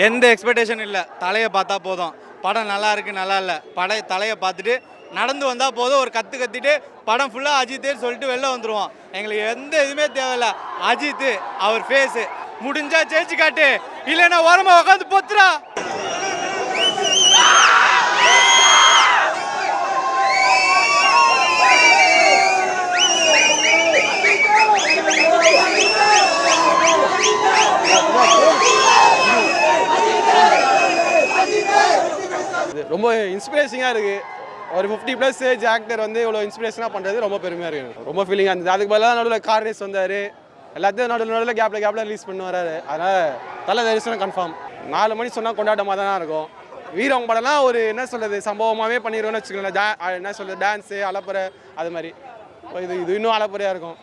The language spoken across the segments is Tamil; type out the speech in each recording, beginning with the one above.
எந்த எக்ஸ்பெக்டேஷன் இல்லை. தலையை பார்த்தா போதும், படம் நல்லா இருக்குது நல்லா இல்லை, தலையை பார்த்துட்டு நடந்து வந்தால் போதும், ஒரு கத்திட்டு படம் ஃபுல்லாக அஜித்தேன்னு சொல்லிட்டு வெளில வந்துடுவோம். எங்களுக்கு எந்த இதுவுமே தேவையில்லை. அஜித்து அவர் ஃபேஸு முடிஞ்சா ஜெயிச்சு காட்டு, இல்லைன்னா ஓரமாக உட்காந்து பொத்துறா. ரொம்ப இன்ஸ்பிரேஷனாக இருக்குது. ஒரு 50+ ஏஜ் ஆக்டர் வந்து இவ்வளோ இன்ஸ்பிரேஷனாக பண்ணுறது ரொம்ப பெருமையாக இருக்குது. ரொம்ப ஃபீலிங்காக இருந்தது. அதுக்கு பதிலாக நடுவில் கார் ரேஸ் வந்தார், எல்லாத்தையும் நடுவில் கேப்பில் ரிலீஸ் பண்ணி வராரு. அதனால் தல தரிசனம் கன்ஃபார்ம். 4 மணி சொன்னால் கொண்டாட்டமாக தான் இருக்கும். வீரம் படம்லாம் ஒரு என்ன சொல்கிறது சம்பவமாகவே பண்ணிடுவோன்னு வச்சுக்கோங்களேன். என்ன சொல்கிறது டான்ஸு அலப்பறை அது மாதிரி. இது இன்னும் அலப்பறையாக இருக்கும்.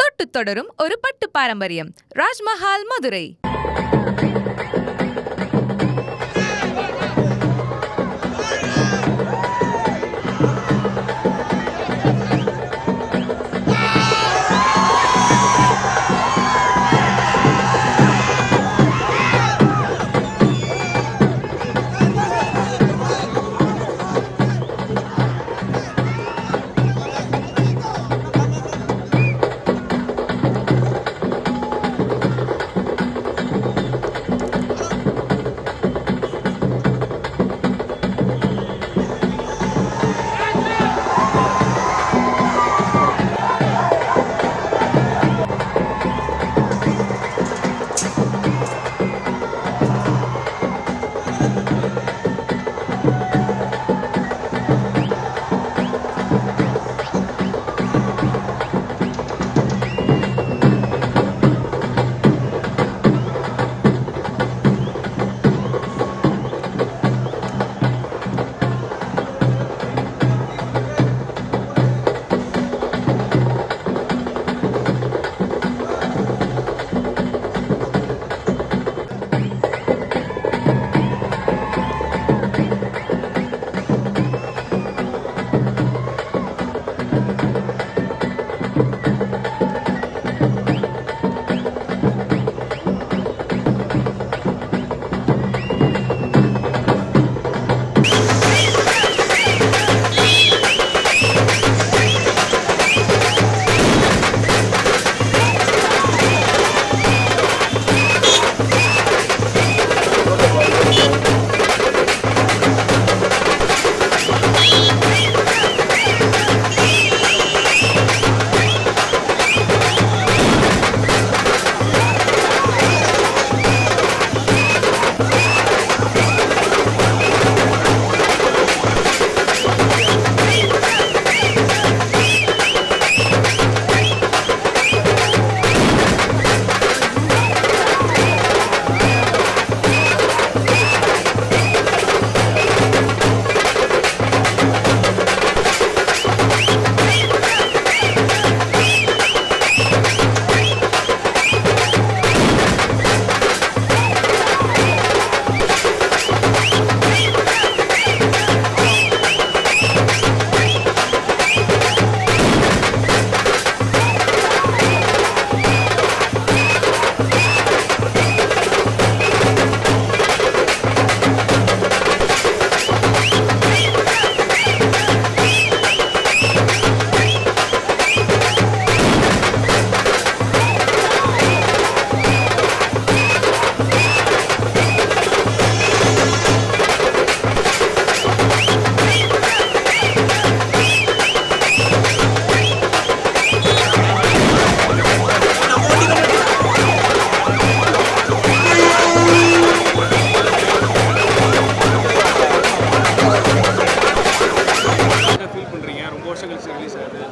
தொட்டு தொடரும் ஒரு பட்டு பாரம்பரியம். ராஜ்மஹால் மதுரை.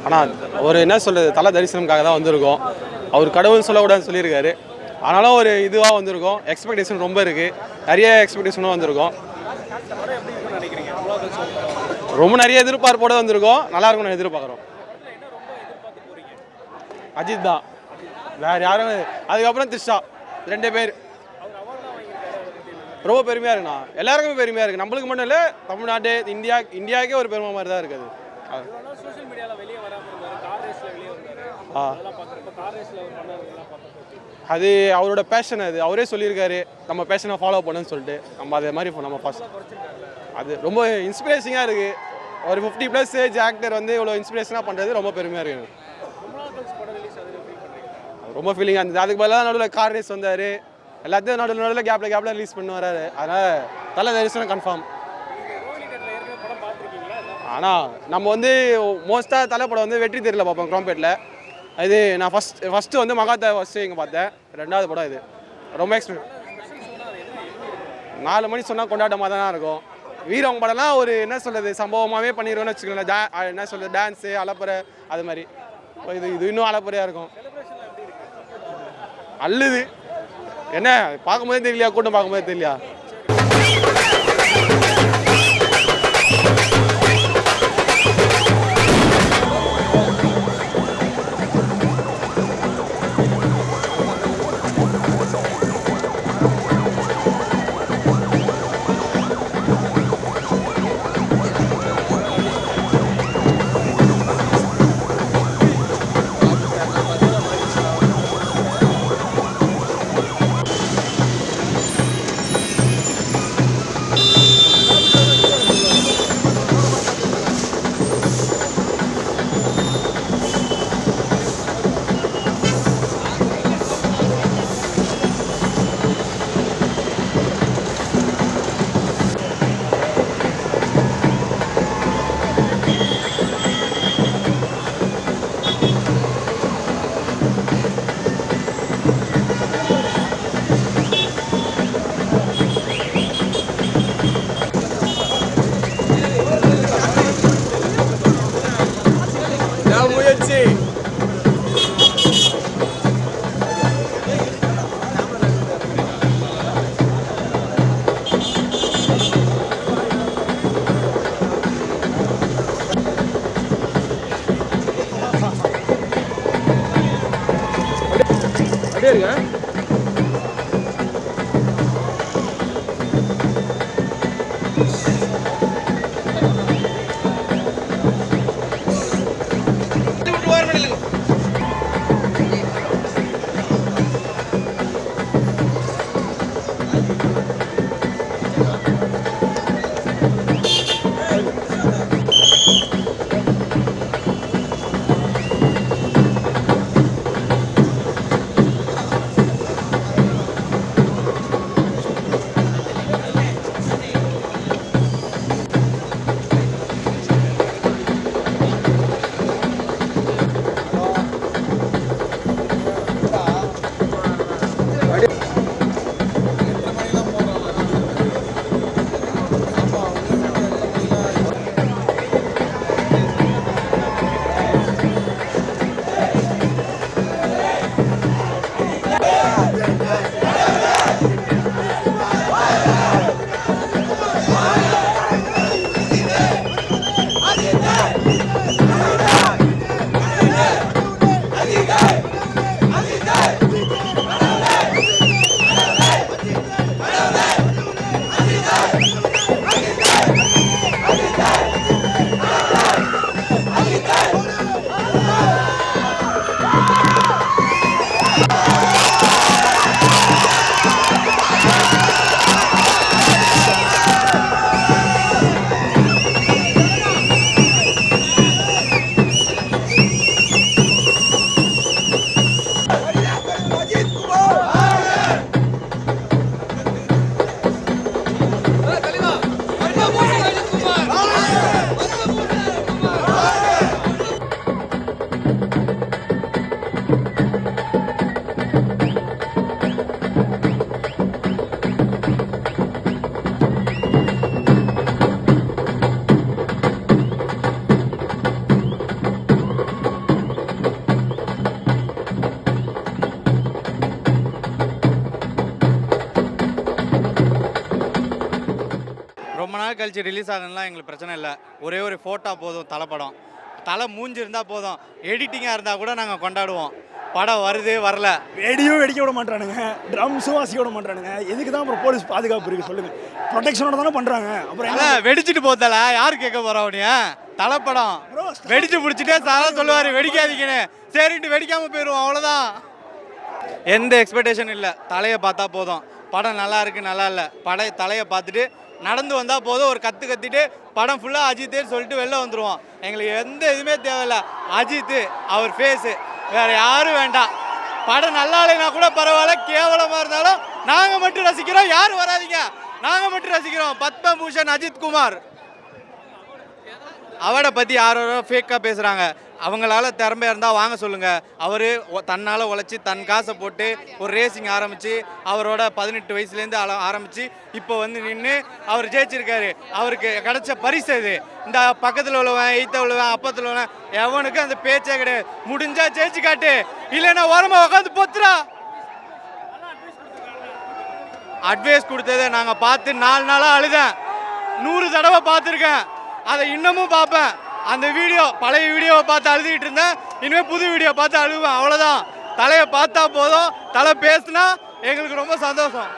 ஆனால் ஒரு என்ன சொல்கிறது தல தரிசனம்காக தான் வந்திருக்கோம். அவர் கடவுள் சொல்லக்கூடாதுன்னு சொல்லியிருக்காரு. ஆனாலும் ஒரு இதுவாக வந்திருக்கோம். எக்ஸ்பெக்டேஷன் ரொம்ப இருக்குது. நிறைய எக்ஸ்பெக்டேஷனும் வந்திருக்கோம். ரொம்ப நிறைய எதிர்பார்ப்போட வந்திருக்கோம். நல்லா இருக்கும்னு எதிர்பார்க்குறோம். அஜித் தான், வேறு யாரும். அதுக்கப்புறம் த்ரிஷா, 2 பேர். ரொம்ப பெருமையாக இருக்குண்ணா. எல்லாருக்குமே பெருமையாக இருக்குது. நம்மளுக்கு மட்டும் இல்லை, தமிழ்நாடு இந்தியாவுக்கே ஒரு பெருமை மாதிரி தான் இருக்குது. அது அவரோட பேஷன், அது அவரே சொல்லியிருக்காரு நம்ம பேஷனை ஃபாலோ பண்ணுன்னு சொல்லிட்டு நம்ம அதே மாதிரி நம்ம ஃபர்ஸ்ட் அது ரொம்ப இன்ஸ்பிரேஷனாக இருக்குது. ஒரு 50+ ஏஜ் ஆக்டர் வந்து இவ்வளோ இன்ஸ்பிரேஷனாக பண்ணுறது ரொம்ப பெருமையாக இருக்குது. ரொம்ப ஃபீலிங்காக இருந்தது. அதுக்கு பதிலாக நடுவில் கார் ரேஸ் வந்தார், எல்லாத்தையும் நடுவில் கேப்பில் ரிலீஸ் பண்ணி வராரு. அதனால் தலை தரிசனம் கன்ஃபார்ம். ஆனால் நம்ம வந்து மோஸ்ட்டாக தலைப்படம் வந்து வெற்றி தெரியல பார்ப்போம் குரோம்பேட்டில். இது நான் ஃபஸ்ட்டு வந்து மகாத்தா ஃபஸ்ட்டு இங்கே பார்த்தேன். 2வது படம் இது. ரொம்ப எக்ஸ்பீரியன்ஸ். 4 மணி சொன்னால் கொண்டாட்டமாக தான் இருக்கும். வீரவங்க படம்லாம் ஒரு என்ன சொல்கிறது சம்பவமாகவே பண்ணிடுவோன்னு வச்சுக்கோங்களேன். என்ன சொல்கிறது டான்ஸு அலப்பறை அது மாதிரி. இது இன்னும் அலப்பறையாக இருக்கும். அல்லுது என்ன பார்க்கும்போதே தெரியலையா, கூட்டம் பார்க்கும்போதே தெரியலையா. அப்படியே இருங்க. ரொம்ப நாள் கழிச்சு ரிலீஸ் ஆகணும்லாம் எங்களுக்கு பிரச்சனை இல்லை. ஒரே ஒரு ஃபோட்டோ போதும், தலைப்படம் தலை மூஞ்சி இருந்தால் போதும். எடிட்டிங்காக இருந்தால் கூட நாங்கள் கொண்டாடுவோம். படம் வருது வரல, வெடியும் வெடிக்க விட மாட்டானுங்க, ட்ரம்ஸும் வாசிக்க விட மாட்டானுங்க. எதுக்கு தான் அப்புறம் போலீஸ் பாதுகாப்பு இருக்குது சொல்லுங்கள்? ப்ரொடெக்ஷனோட தானே பண்ணுறாங்க. அப்புறம் என்ன வெடிச்சிட்டு போதல யார் கேட்க போகிறோம்? நீ தலைப்படம் ப்ரோ வெடிச்சு பிடிச்சிட்டே சாரா சொல்லுவார் வெடிக்காதீங்கன்னு, சரின்ட்டு வெடிக்காமல் போயிடுவோம், அவ்வளோதான். எந்த எக்ஸ்பெக்டேஷன் இல்லை, தலையை பார்த்தா போதும். படம் நல்லா இருக்கு நல்லா இல்லை, தலையை பார்த்துட்டு நடந்து வந்தால் போதும், ஒரு கற்று கத்திட்டு படம் ஃபுல்லாக அஜித்தேன்னு சொல்லிட்டு வெளில வந்துடுவோம். எங்களுக்கு எந்த இதுவுமே தேவையில்லை, அஜித்து அவர் ஃபேஸு, வேறு யாரும் வேண்டாம். படம் நல்லா இல்லைனா கூட பரவாயில்ல, கேவலமாக இருந்தாலும் நாங்கள் மட்டும் ரசிக்கிறோம், யாரும் வராதிங்க, நாங்கள் மட்டும் ரசிக்கிறோம். பத்மபூஷன் அஜித் குமார் அவரை பற்றி யாரோ ஃபேக்காக பேசுகிறாங்க. அவங்களால திறமையாக இருந்தால் வாங்க சொல்லுங்கள். அவர் தன்னால் உழைச்சி தன் காசை போட்டு ஒரு ரேசிங் ஆரம்பித்து அவரோட 18 வயசுலேருந்து ஆரம்பித்து இப்போ வந்து நின்று அவர் ஜெயிச்சிருக்காரு. அவருக்கு கிடைச்ச பரிசு இது. இந்த பக்கத்தில் உள்ளவன், எய்த்த உள்ளவன், அப்பத்தில் உள்ளவன் எவனுக்கு அந்த பேச்சே கிடையாது. முடிஞ்சா ஜெயிச்சு காட்டு, இல்லைன்னா ஓரமாக உட்காந்து பொத்துறா. அட்வைஸ் கொடுத்ததை நாங்கள் பார்த்து 4 நாளாக அழுதேன், 100 தடவை பார்த்துருக்கேன், அதை இன்னமும் பார்ப்பேன். அந்த வீடியோ பழைய வீடியோவை பார்த்து அழுதுகிட்டு இருந்தேன், இனிமேல் புது வீடியோ பார்த்து அழுவேன், அவ்வளோதான். தலையை பார்த்தா போதும், தலை பேசுனா எங்களுக்கு ரொம்ப சந்தோஷம்.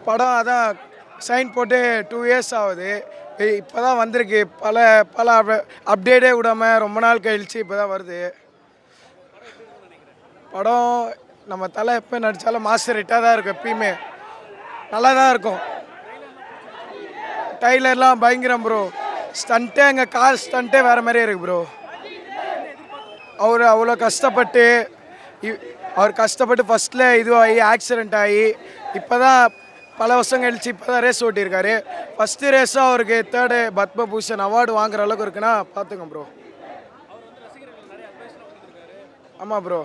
படம் அதான் சைன் போட்டு 2 இயர்ஸ் ஆகுது. இப்போ தான் வந்திருக்கு. பல அப்டேட்டே விடாமல் ரொம்ப நாள் கழிச்சு இப்போ தான் வருது படம். நம்ம தலை எப்போ நடித்தாலும் மாஸ்டர் ஹிட்டாக தான் இருக்கும், எப்பயுமே நல்லா தான் இருக்கும். டைலர்லாம் பயங்கரம் ப்ரோ. ஸ்டண்ட்டே எங்கள் கார் ஸ்டண்ட்டே வேறு மாதிரியே இருக்குது ப்ரோ. அவர் அவ்வளோ கஷ்டப்பட்டு ஃபஸ்ட்டில் இதுவாகி ஆக்சிடெண்ட் ஆகி இப்போ தான் பல வருஷம் கழிச்சு இப்போ தான் ரேஸ் ஓட்டியிருக்காரு. ஃபஸ்ட்டு ரேஸாக அவருக்கு 3rd பத்மபூஷன் அவார்டு வாங்குற அளவுக்கு இருக்குன்னா பார்த்துங்க ப்ரோ. ஆமாம் ப்ரோ,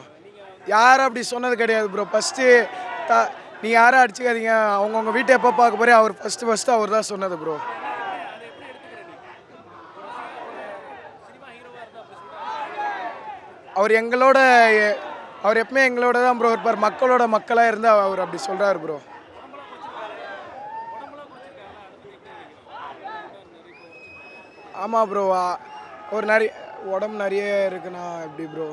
யாரும் அப்படி சொன்னது கிடையாது ப்ரோ. ஃபஸ்ட்டு நீ யாரும் அடிச்சுக்காதீங்க, அவங்கவுங்க வீட்டை எப்போ பார்க்க போகிறே அவர் ஃபஸ்ட்டு அவர் தான் சொன்னது ப்ரோ. அவர் எங்களோட அவர் எப்பவுமே எங்களோட தான் ப்ரோ இருப்பார், மக்களோட மக்களாக இருந்து அவர் அப்படி சொல்கிறார் ப்ரோ. ஆமாம் ப்ரோ, ஒரு நிறைய உடம்பு நிறைய இருக்குண்ணா எப்படி ப்ரோ.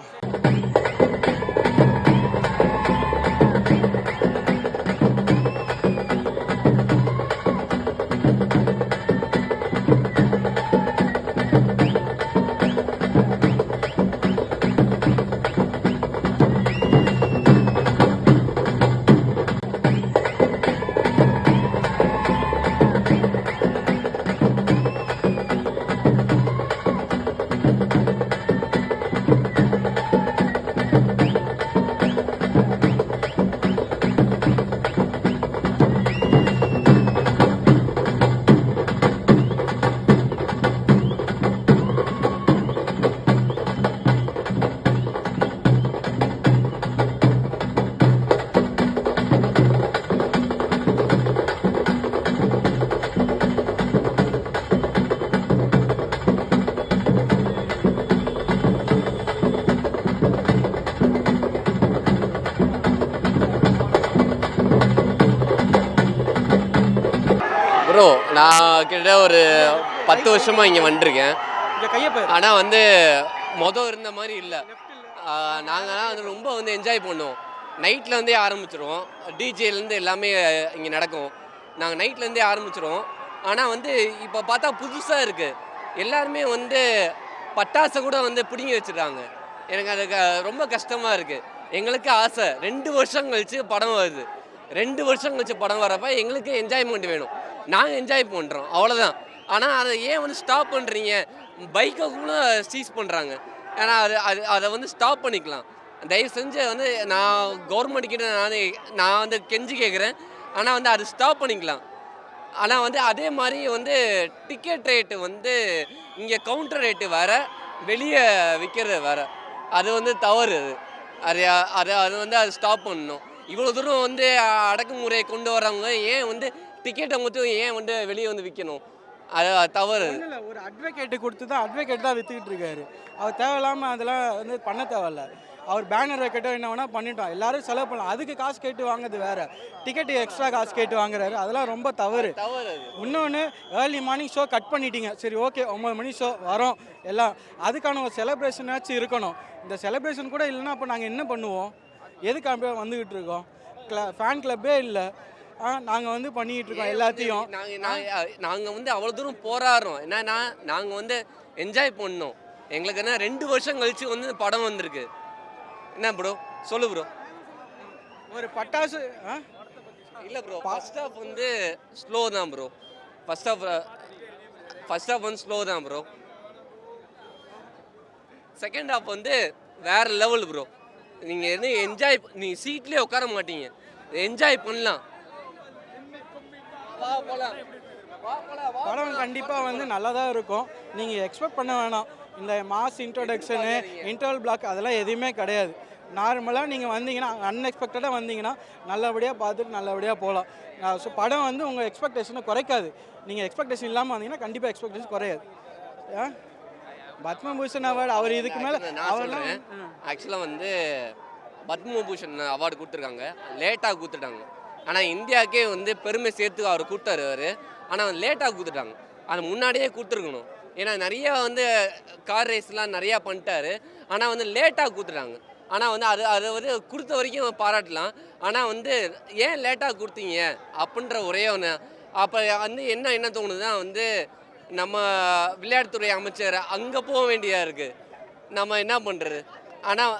ப்ரோ நான் கிட்ட ஒரு 10 வருஷமாக இங்கே வந்துருக்கேன். ஆனால் வந்து மொதல் இருந்த மாதிரி இல்லை. நாங்கள்லாம் வந்து ரொம்ப வந்து என்ஜாய் பண்ணுவோம். நைட்லேருந்தே ஆரம்பிச்சிருவோம், டிஜேலேருந்து எல்லாமே இங்கே நடக்கும். நாங்கள் நைட்லேருந்தே ஆரம்பிச்சிருவோம். ஆனால் வந்து இப்போ பார்த்தா புதுசாக இருக்குது. எல்லாருமே வந்து பட்டாசை கூட வந்து பிடுங்கி வச்சுருக்காங்க. எனக்கு அது ரொம்ப கஷ்டமாக இருக்குது. எங்களுக்கு ஆசை 2 வருஷம் கழிச்சு படம் வருது. 2 வருஷம் கழிச்சு படம் வரப்போ எங்களுக்கு என்ஜாய்மெண்ட் வேணும். நாங்கள் என்ஜாய் பண்ணுறோம், அவ்வளோதான். ஆனால் அதை ஏன் வந்து ஸ்டாப் பண்ணுறீங்க? பைக்கை கூட சீஸ் பண்ணுறாங்க. ஏன்னா அதை வந்து ஸ்டாப் பண்ணிக்கலாம். தயவு செஞ்சு வந்து நான் கவர்மெண்ட் கிட்ட நான் வந்து கெஞ்சி கேட்குறேன். ஆனால் வந்து அது ஸ்டாப் பண்ணிக்கலாம். ஆனால் வந்து அதே மாதிரி வந்து டிக்கெட் ரேட்டு வந்து இங்கே கவுண்டர் ரேட்டு வேறு, வெளியே விற்கிறது வேறு. அது வந்து தவறு. அது அது அது வந்து அது ஸ்டாப் பண்ணணும். இவ்வளோ தூரம் வந்து அடக்குமுறையை கொண்டு வரவங்க ஏன் வந்து டிக்கெட்டை மட்டும் ஏன் வந்து வெளியே வந்து விற்கணும்? அது தவறு. ஒரு அட்வொகேட்டு கொடுத்து தான் அட்வொகேட் தான் விற்றுக்கிட்டு இருக்காரு. அவர் தேவையில்லாமல் அதெல்லாம் வந்து பண்ண தேவையில்ல. அவர் பேனர் வைக்கட்டும் என்ன வேணால் பண்ணிட்டோம், எல்லாரும் செலவு பண்ணலாம். அதுக்கு காசு கேட்டு வாங்குறது வேறு, டிக்கெட்டு எக்ஸ்ட்ரா காசு கேட்டு வாங்குறாரு, அதெல்லாம் ரொம்ப தவறு. இன்னொன்று, ஏர்லி மார்னிங் ஷோ கட் பண்ணிட்டீங்க, சரி ஓகே 9 மணி ஷோ வரோம் எல்லாம், அதுக்கான ஒரு செலிப்ரேஷனாச்சும் இருக்கணும். இந்த செலிப்ரேஷன் கூட இல்லைன்னா அப்போ நாங்கள் என்ன பண்ணுவோம்? எதுக்கு அப்படியே வந்துக்கிட்டு இருக்கோம்? ஃபேன் கிளப்பே இல்லை, நாங்கள் வந்து பண்ணிக்கிட்டு இருக்கோம் எல்லாத்தையும். நாங்கள் வந்து அவ்வளோ தூரம் போராடுறோம். என்னன்னா நாங்கள் வந்து என்ஜாய் பண்ணோம். எங்களுக்கு என்ன 2 வருஷம் கழிச்சு வந்து படம் வந்திருக்கு. என்ன ப்ரோ சொல்லு ப்ரோ. ஒரு பட்டாசு இல்லை ப்ரோ, ஃபர்ஸ்ட் ஹாஃப் வந்து ஸ்லோ தான் ப்ரோ. ஃபர்ஸ்ட் ஹாஃப் வந்து ஸ்லோ தான் ப்ரோ. செகண்ட் ஹாஃப் வந்து வேறு லெவல் ப்ரோ. நீங்கள் எது என்ஜாய், நீங்கள் சீட்லேயே உட்கார மாட்டீங்க, என்ஜாய் பண்ணலாம். படம் கண்டிப்பாக வந்து நல்லா தான் இருக்கும். நீங்கள் எக்ஸ்பெக்ட் பண்ண வேணாம். இந்த மாஸ் இன்ட்ரோடக்ஷனு, இன்டர்வல் பிளாக் அதெல்லாம் எதுவுமே கிடையாது. நார்மலாக நீங்கள் வந்தீங்கன்னா, அன்எக்ஸ்பெக்டடாக வந்தீங்கன்னா நல்லபடியாக பார்த்துட்டு நல்லபடியாக போகலாம். ஸோ படம் வந்து உங்கள் எக்ஸ்பெக்டேஷனை குறைக்காது. நீங்கள் எக்ஸ்பெக்டேஷன் இல்லாமல் வந்தீங்கன்னா கண்டிப்பாக எக்ஸ்பெக்டேஷன் குறையாது. பத்மபூஷன் அவார்டு அவர் இதுக்கு மேலே சொல்கிறேன். ஆக்சுவலாக வந்து பத்மபூஷன் அவார்டு கொடுத்துருக்காங்க, லேட்டாக கொடுத்துட்டாங்க. ஆனால் இந்தியாவுக்கே வந்து பெருமை சேர்த்து அவர் கூப்பிட்டாரு அவர். ஆனால் லேட்டாக கொடுத்துட்டாங்க. அது முன்னாடியே கொடுத்துருக்கணும். ஏன்னா நிறையா வந்து கார் ரேஸ்லாம் நிறையா பண்ணிட்டாரு. ஆனால் வந்து லேட்டாக கொடுத்துட்டாங்க. ஆனால் வந்து அது வந்து கொடுத்த வரைக்கும் பாராட்டலாம். ஆனால் வந்து ஏன் லேட்டாக கொடுத்தீங்க அப்படின்ற ஒரே ஒன்று. அப்போ வந்து என்ன தோணுதுன்னா வந்து நம்ம விளையாட்டுத்துறை அமைச்சர் அங்கே போக வேண்டியதாக இருக்குது. நம்ம என்ன பண்ணுறது? ஆனால்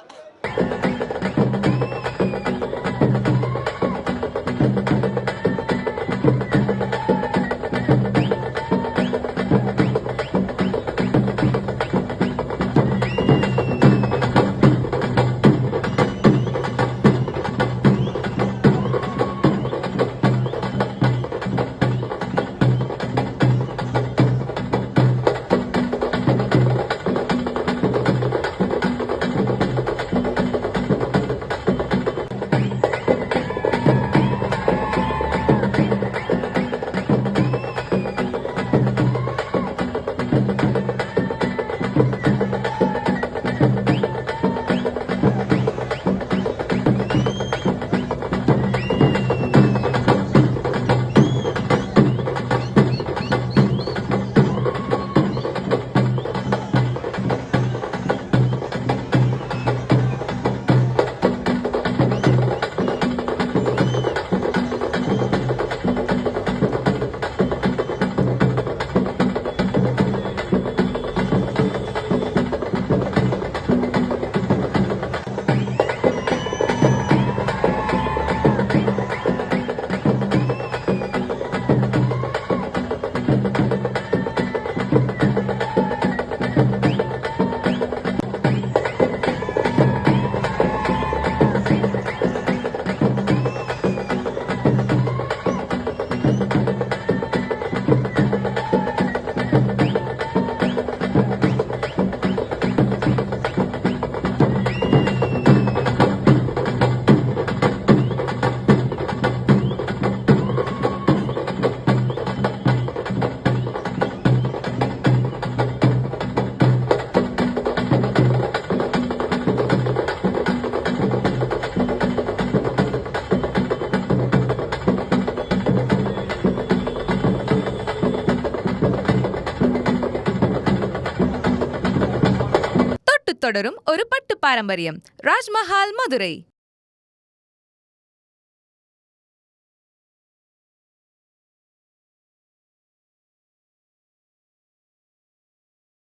தொடரும் ஒரு பட்டு பாரம்பரியம். ராஜ்மஹால் மதுரை.